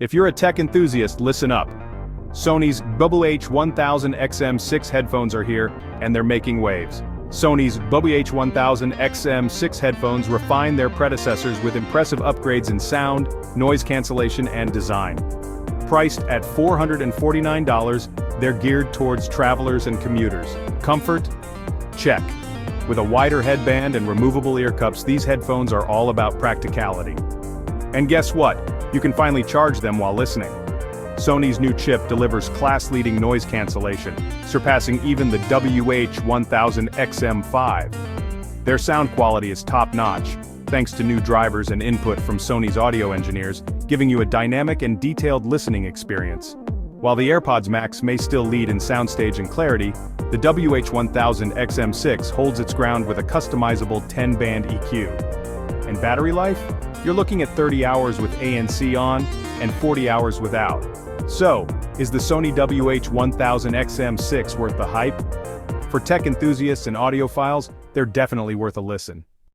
If you're a tech enthusiast, listen up. Sony's WH-1000XM6 headphones are here, and they're making waves. Sony's WH-1000XM6 headphones refine their predecessors with impressive upgrades in sound, noise cancellation, and design. Priced at $449, they're geared towards travelers and commuters. Comfort? Check. With a wider headband and removable ear cups, these headphones are all about practicality. And guess what? You can finally charge them while listening. Sony's new chip delivers class-leading noise cancellation, surpassing even the WH-1000XM5. Their sound quality is top-notch, thanks to new drivers and input from Sony's audio engineers, giving you a dynamic and detailed listening experience. While the AirPods Max may still lead in soundstage and clarity, the WH-1000XM6 holds its ground with a customizable 10-band EQ. And battery life? You're looking at 30 hours with ANC on, and 40 hours without. So, is the Sony WH-1000XM6 worth the hype? For tech enthusiasts and audiophiles, they're definitely worth a listen.